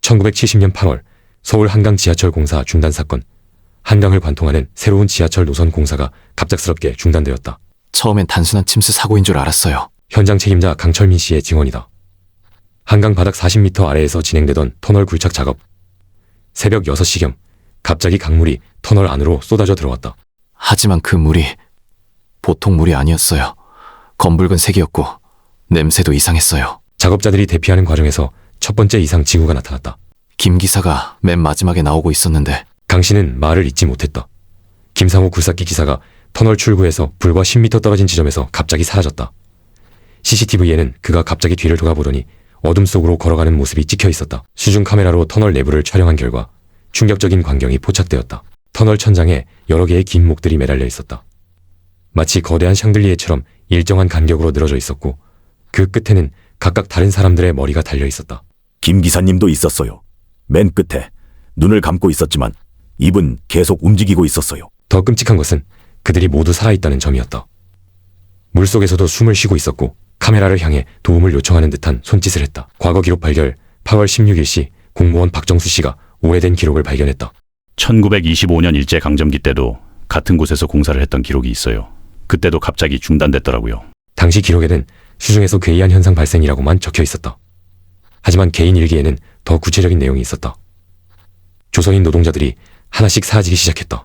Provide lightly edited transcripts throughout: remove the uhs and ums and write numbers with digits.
1970년 8월 서울 한강 지하철 공사 중단 사건. 한강을 관통하는 새로운 지하철 노선 공사가 갑작스럽게 중단되었다. 처음엔 단순한 침수 사고인 줄 알았어요. 현장 책임자 강철민 씨의 증언이다. 한강 바닥 40m 아래에서 진행되던 터널 굴착 작업. 새벽 6시경 갑자기 강물이 터널 안으로 쏟아져 들어왔다. 하지만 그 물이 보통 물이 아니었어요. 검붉은 색이었고 냄새도 이상했어요. 작업자들이 대피하는 과정에서 첫 번째 이상 징후가 나타났다. 김 기사가 맨 마지막에 나오고 있었는데 강 씨는 말을 잇지 못했다. 김상호 굴삭기 기사가 터널 출구에서 불과 10m 떨어진 지점에서 갑자기 사라졌다. CCTV에는 그가 갑자기 뒤를 돌아보더니 어둠 속으로 걸어가는 모습이 찍혀 있었다. 수중 카메라로 터널 내부를 촬영한 결과 충격적인 광경이 포착되었다. 터널 천장에 여러 개의 긴 목들이 매달려 있었다. 마치 거대한 샹들리에처럼 일정한 간격으로 늘어져 있었고 그 끝에는 각각 다른 사람들의 머리가 달려 있었다. 김 기사님도 있었어요. 맨 끝에 눈을 감고 있었지만 입은 계속 움직이고 있었어요. 더 끔찍한 것은 그들이 모두 살아있다는 점이었다. 물속에서도 숨을 쉬고 있었고 카메라를 향해 도움을 요청하는 듯한 손짓을 했다. 과거 기록 발견. 8월 16일시 공무원 박정수 씨가 오래된 기록을 발견했다. 1925년 일제강점기 때도 같은 곳에서 공사를 했던 기록이 있어요. 그때도 갑자기 중단됐더라고요. 당시 기록에는 수중에서 괴이한 현상 발생이라고만 적혀 있었다. 하지만 개인 일기에는 더 구체적인 내용이 있었다. 조선인 노동자들이 하나씩 사라지기 시작했다.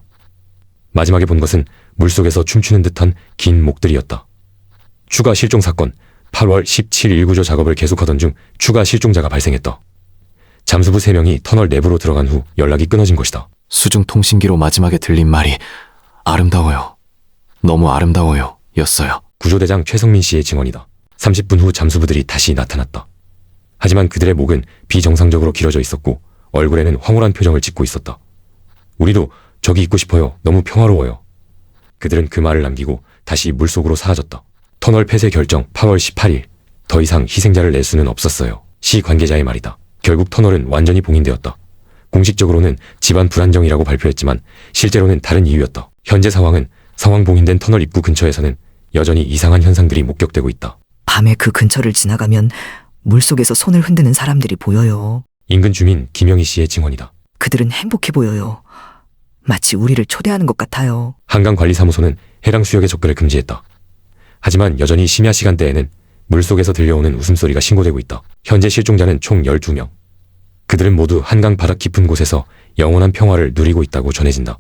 마지막에 본 것은 물속에서 춤추는 듯한 긴 목들이었다. 추가 실종 사건. 8월 17일 일구조 작업을 계속하던 중 추가 실종자가 발생했다. 잠수부 3명이 터널 내부로 들어간 후 연락이 끊어진 것이다. 수중 통신기로 마지막에 들린 말이 아름다워요. 너무 아름다워요. 였어요. 구조대장 최성민 씨의 증언이다. 30분 후 잠수부들이 다시 나타났다. 하지만 그들의 목은 비정상적으로 길어져 있었고 얼굴에는 황홀한 표정을 짓고 있었다. 우리도 저기 있고 싶어요. 너무 평화로워요. 그들은 그 말을 남기고 다시 물속으로 사라졌다. 터널 폐쇄 결정 8월 18일. 더 이상 희생자를 낼 수는 없었어요. 시 관계자의 말이다. 결국 터널은 완전히 봉인되었다. 공식적으로는 집안 불안정이라고 발표했지만 실제로는 다른 이유였다. 현재 상황은 상황 봉인된 터널 입구 근처에서는 여전히 이상한 현상들이 목격되고 있다. 밤에 그 근처를 지나가면 물속에서 손을 흔드는 사람들이 보여요. 인근 주민 김영희 씨의 증언이다. 그들은 행복해 보여요. 마치 우리를 초대하는 것 같아요. 한강관리사무소는 해당 수역의 접근을 금지했다. 하지만 여전히 심야 시간대에는 물속에서 들려오는 웃음소리가 신고되고 있다. 현재 실종자는 총 12명. 그들은 모두 한강 바닥 깊은 곳에서 영원한 평화를 누리고 있다고 전해진다.